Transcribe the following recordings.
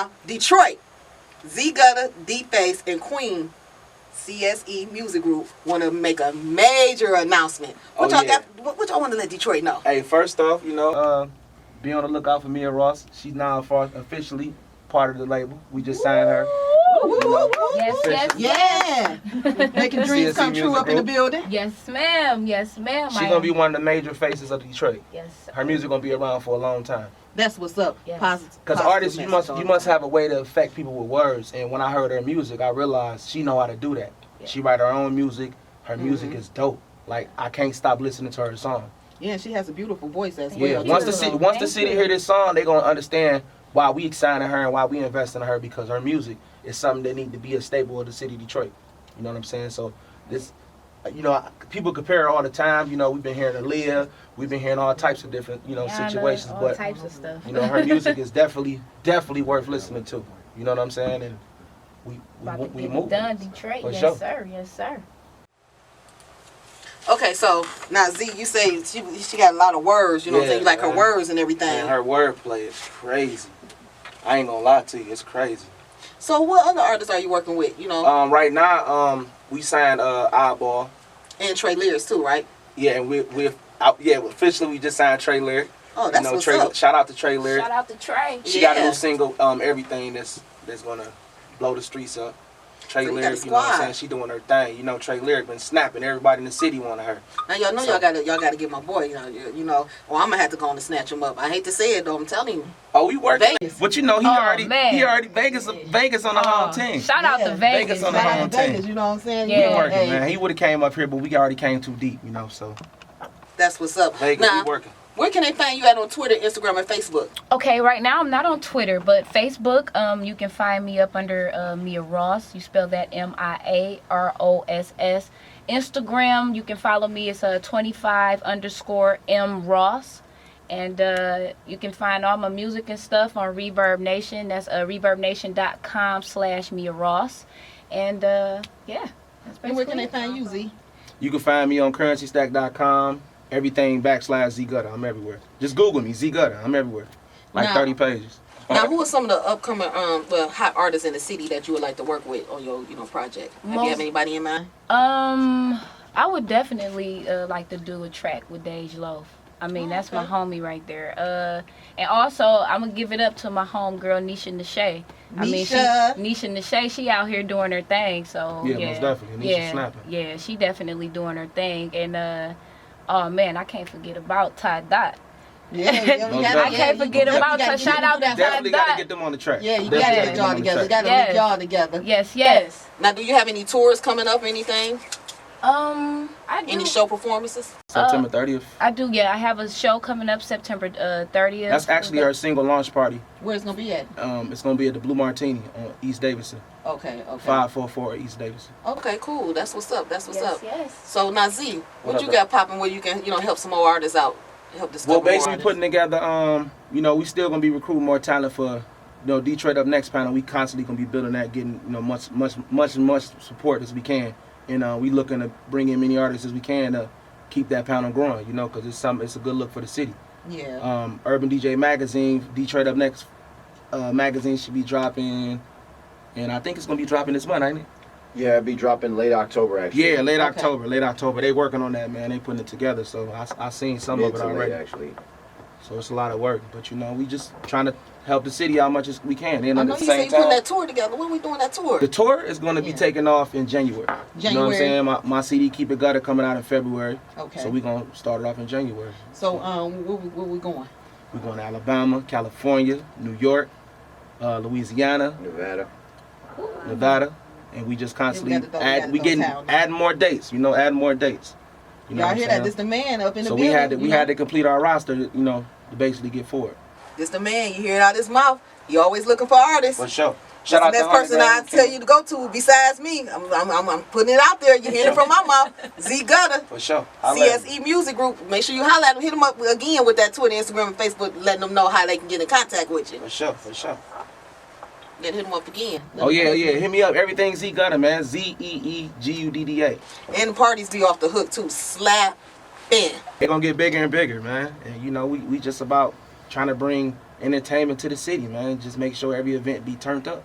Now, Detroit, Z Gutter, D-Face, and Queen CSE Music Group want to make a major announcement. What y'all want to let Detroit know? Hey, first off, be on the lookout for Mia Ross. She's now officially part of the label. We just signed her. Yes. Making dreams come true up in the building. Yes, ma'am. Yes, ma'am. She's gonna be one of the major faces of Detroit. Yes. Her music gonna be around for a long time. That's what's up. Yes. Because artists, you must have a way to affect people with words. And when I heard her music, I realized she know how to do that. Yeah. She write her own music. Her music is dope. Like, I can't stop listening to her song. Yeah, she has a beautiful voice as well. Yeah, once the city hear this song, they gonna understand why we signing her and why we invest in her, because her music is something that need to be a staple of the city of Detroit. You know what I'm saying? So this, people compare her all the time. We've been hearing Aaliyah, we've been hearing all types of different, situations. All types of stuff. Her music is definitely worth listening to. You know what I'm saying? And we move. Done, Detroit. For yes, sure. Sir. Yes, sir. Okay, so now Z, you say she got a lot of words. You know what I'm saying? You like her words and everything. Man, her wordplay is crazy. I ain't gonna lie to you, it's crazy. So what other artists are you working with? Right now, we signed Eyeball and Trey Lyrics too, right? Yeah, and officially we just signed Trey Lyrics. Oh, that's what's up. Shout out to Trey Lyrics. Shout out to Trey. She got a new single, Everything, that's gonna blow the streets up. Trey Lyric, you know what I'm saying? She doing her thing. Trey Lyric been snapping. Everybody in the city wanted her. Now y'all know y'all gotta get my boy. Well, I'm gonna have to go on and snatch him up. I hate to say it though, I'm telling you. Oh, we working. Vegas. But he already Vegas on the home team. Shout out to Vegas. Vegas on the home team. You know what I'm saying? Yeah. We working, man. He would have came up here, but we already came too deep, so. That's what's up. Vegas, we working. Where can they find you at on Twitter, Instagram, and Facebook? Okay, right now I'm not on Twitter, but Facebook, you can find me up under Mia Ross. You spell that MIAROSS. Instagram, you can follow me. It's 25_M Ross. And you can find all my music and stuff on Reverb Nation. That's reverbnation.com/Mia Ross. And that's basically. And where can they find you, Z? You can find me on currencystack.com. Everything /Z Gutter. I'm everywhere. Just Google me, Z Gutter. I'm everywhere. 30 pages. Now, who are some of the upcoming hot artists in the city that you would like to work with on your project? Do you have anybody in mind? I would definitely like to do a track with Dej Loaf. That's my homie right there. And also, I'm gonna give it up to my homegirl Nisha Nashay. Nisha Nashay, she out here doing her thing. So yeah, most definitely. Nisha snapping. Yeah, she definitely doing her thing. And oh man, I can't forget about Ty Dot. I can't forget about Ty. Shout out to Ty Dot. Definitely gotta get them on the track. Yeah, you gotta get y'all together. You gotta link y'all together. Yes. Now, do you have any tours coming up? Anything? I do. Any show performances? September 30th. I do. Yeah, I have a show coming up September 30th. That's actually our single launch party. Where's it gonna be at? It's gonna be at the Blue Martini on East Davidson. Okay. 544 East Davidson. Okay, cool. That's what's up. Yes. Yes. So now, Z, what you got popping where you can, help some more artists out, help discover Well, basically more artists? putting together, we still gonna be recruiting more talent for, Detroit Up Next panel. We constantly gonna be building that, getting much support as we can, and we looking to bring in many artists as we can to keep that panel growing, because it's a good look for the city. Yeah. Urban DJ Magazine, Detroit Up Next magazine should be dropping. And I think it's going to be dropping this month, ain't it? Yeah, it'll be dropping late October, actually. Yeah, late October. They working on that, man. They putting it together. So I seen some of it already. Actually. So it's a lot of work. But, we just trying to help the city out much as we can. And I at know the you same say you time, putting that tour together. When are we doing that tour? the tour is going to be taking off in January. You know what I'm saying? My CD, Keep It Gutter, coming out in February. Okay. So we're going to start it off in January. So where we going? We're going to Alabama, California, New York, Louisiana. Nevada, and we just constantly adding more dates. Adding more dates. Y'all hear that? This the man up in the so building. we had to complete our roster, to basically get forward. This the man. You hear it out his mouth. He always looking for artists. For sure. Shout out the next person I tell you to go to besides me. I'm putting it out there. You hear it from my mouth. Z Gutter. For sure. CSE Music Group. Make sure you holler at them. Hit them up again with that Twitter, Instagram, and Facebook, letting them know how they can get in contact with you. For sure. Then hit them up again. Yeah. Hit me up. Everything Z Gutter, man. ZEEGUDDA. And the parties be off the hook too. Slap in. They're gonna get bigger and bigger, man. And we just about trying to bring entertainment to the city, man. Just make sure every event be turned up.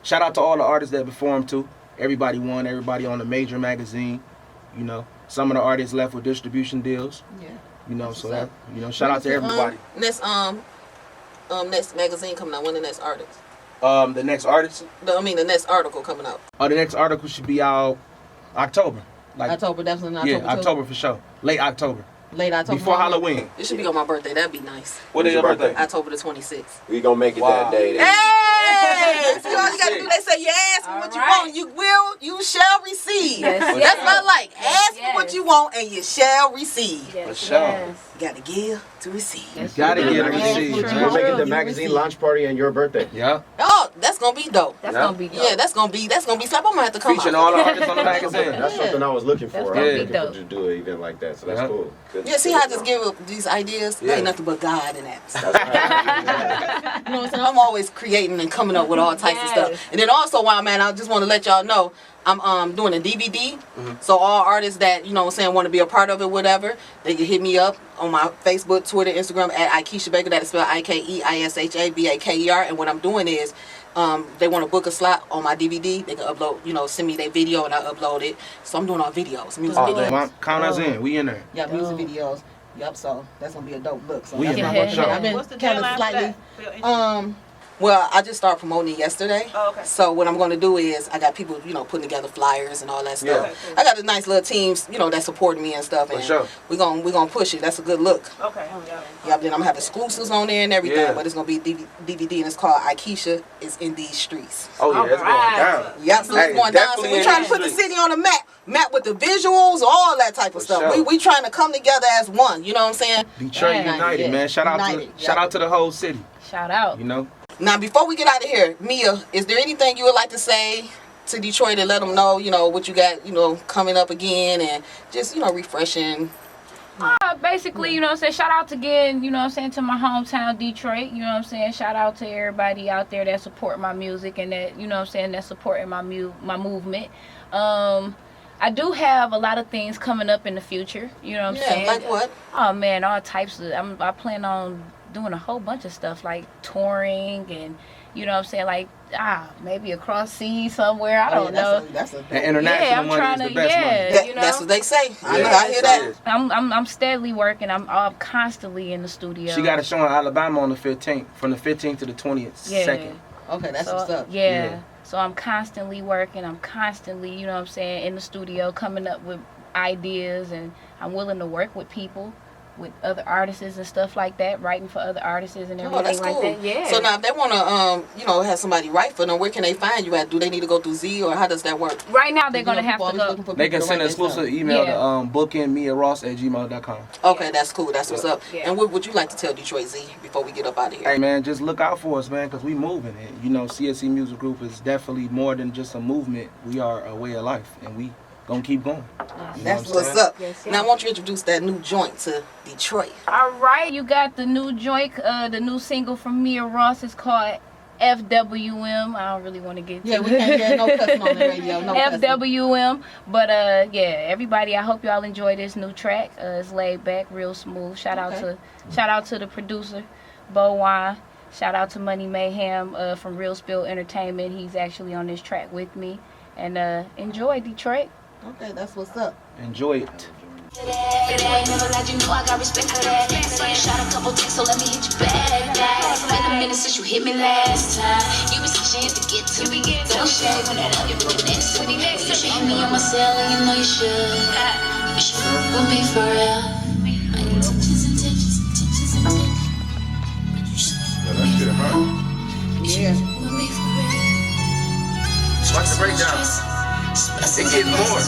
Shout out to all the artists that performed too. Everybody won. Everybody on the major magazine. You know, some of the artists left with distribution deals. Yeah. You know, so that shout out to everybody. Next next magazine coming out. When the next artist? The next artist? The next article coming out. Oh, the next article should be out October. October, definitely October. Yeah, October for sure. Late October. Late October. Before Halloween. It should be on my birthday. That'd be nice. What is your birthday? October the 26th. We gonna make it that day. Then. Hey! See, all you gotta do, they say, you ask for what you want, you shall receive. Yes, That's what I like. Ask for what you want and you shall receive. For sure. You gotta give to receive. You gotta give to receive. We're making the magazine launch party on your birthday. Yeah. Oh, that's gonna be dope. That's gonna be dope. Yeah, that's gonna be slap. I'm gonna have to come Featuring out. all the artists on the magazine. That's something I was looking for. That's I was gonna be looking for dope. to do an event like that, so that's cool. Good. Yeah, see how I just give up these ideas? There ain't nothing but God in that. That's right. You know what I'm saying? I'm always creating and coming up with all types of stuff. And then also while I'm at, I just want to let y'all know I'm doing a DVD. So all artists that, you know what I'm saying, want to be a part of it, whatever, they can hit me up on my Facebook, Twitter, Instagram at IKEISHA Baker. That is spelled IKEISHA And what I'm doing is they want to book a slot on my DVD. They can upload, send me their video and I upload it. So I'm doing all videos, music videos. Well, count us in. We in there. Yeah, music videos. Yep, so that's gonna be a dope look. So We that's in what there I'm for gonna do. sure. I've been What's the kind of deadline for slightly. that? For your Instagram? Well, I just started promoting it yesterday. Oh, okay. So what I'm gonna do is I got people, putting together flyers and all that stuff. Yeah. Okay, cool. I got a nice little teams, that supporting me and stuff. For And sure. we're gonna push it. That's a good look. Okay. Yeah. Yeah, then I'm gonna have exclusives on there and everything. Yeah. But it's gonna be DVD and it's called IKEISHA is in these streets. Oh yeah, it's going down. Yep, so Hey, it's going down. So definitely we're in trying these to put the streets. city on the map with the visuals, all that type of For stuff. sure. We trying to come together as one. You know what I'm saying? Detroit Yeah. United, Yeah. man. Shout United, out to the whole city. Shout out. Now, before we get out of here, Mia, is there anything you would like to say to Detroit and let them know, what you got, coming up again and just, refreshing? Basically, shout out again, to my hometown, Detroit. Shout out to everybody out there that support my music and that, that supporting my movement. I do have a lot of things coming up in the future, saying? Like what? Oh man, all types of, I plan on doing a whole bunch of stuff like touring and, like, maybe across seas somewhere, I don't know. That's a And international I'm money trying is to, the best money. That's what they say. I hear Yeah. that. I'm steadily working. I'm constantly in the studio. She got a show in Alabama on the 15th, from the 15th to the 20th. Yeah. Second. Okay, that's So, what's up. yeah. So I'm constantly working. I'm constantly, in the studio coming up with ideas, and I'm willing to work with people, with other artists and stuff like that, writing for other artists and everything Oh, that's like cool. that. Yeah. So now if they want to, have somebody write for them, where can they find you at? Do they need to go through Z or how does that work? right now they're gonna have to go. They can send an exclusive email Yeah. to bookingmiaross@gmail.com. Okay, that's cool. That's what's up. Yeah. And what would you like to tell Detroit Z before we get up out of here? Hey man, just look out for us, man, because we moving. And CSE Music Group is definitely more than just a movement. We are a way of life, and we gonna keep going. You know That's what I'm what's saying? up. Yes, Now I want you to introduce that new joint to Detroit. All right, you got the new joint, the new single from Mia Ross. It's called FWM. I don't really want to get Yeah, we can't hear no cussing on the radio. No cussing. FWM. But everybody, I hope y'all enjoy this new track. It's laid back, real smooth. Shout out to the producer, Bo Wine. Shout out to Money Mayhem from Real Spill Entertainment. He's actually on this track with me. And enjoy, Detroit. Okay, that's what's up. Enjoy it. It ain't never like you know I got respect for that. So you shot a couple ticks, so let me hit you back. It's been a minute since you hit me last time. You was a chance to get to me. Don't shade when that up, you're moving next to me. You should hit me on my cell, and you know you should. You should fuck with me for real. My intentions. But you should fuck with me for real. You should fuck with me for real. Watch the breakdown. It gets more.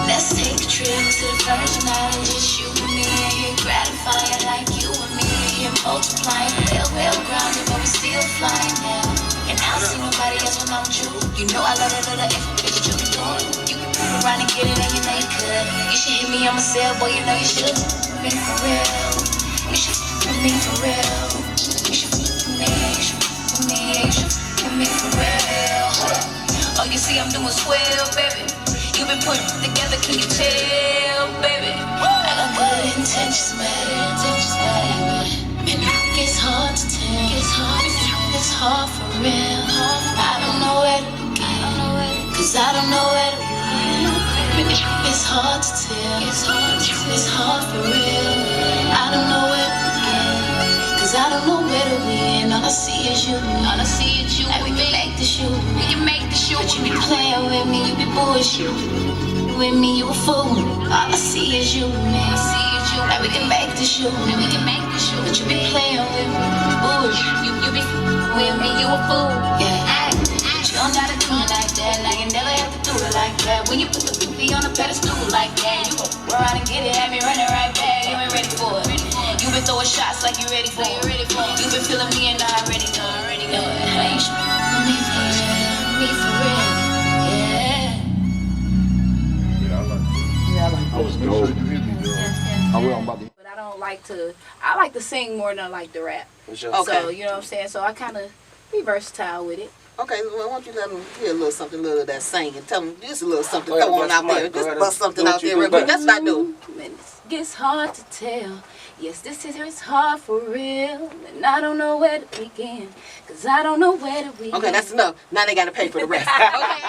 Let's take a trip to the first night. Just you and me in here, gratifying like you and me in here, multiplying. Well grounded, but we still flying now. And I don't see nobody else when I'm you. You know I love that if bitch you be doing. You can prove around and get it, and you know you could. You should hit me on my cell, boy. You know you should. Me for real. You should with me for real. You should with me. You should with me. You should with me for real. Oh, you see I'm doing swell, baby. You been putting together, can you tell, baby? I got good intentions bad, intentions bad. And it's hard to tell, it's hard for real. I don't know where to begin, cause I don't know where to begin. It's hard to tell, it's hard for real. I don't know where to begin, cause I don't know where to begin. All I see is you, all I see is you. And we can make the shoot, but you be playing with me, you be bullshit. With me, you a fool. All I see is you, man. I see is you. Like we can make the shoot, but you be playing with me, bullshit. You be with me, you a fool. Yeah, but you don't gotta do it like that. Like you never have to do it like that. When you put the baby on a pedestal like that, you gon' run out and get it, have me running right back. You ain't ready for it. You been throwing shots like you ready for it. You been feeling me and I already know. Ain't you me for real? Yeah. I was dope. But I don't like to. I like to sing more than I like to rap. For sure. Okay. So you know what I'm saying. So I kind of be versatile with it. Okay, well, why don't you let them hear a little something, a little of that singing. Tell them just a little something. Go ahead, Throw on bust out the there. mic. Go Just ahead, bust something do what out you there do real quick. best. That's what I do. It gets hard to tell. Yes, this is it's hard for real, and I don't know where to begin, cause I don't know where to begin. Okay, that's enough. Now they got to pay for the rest. Okay.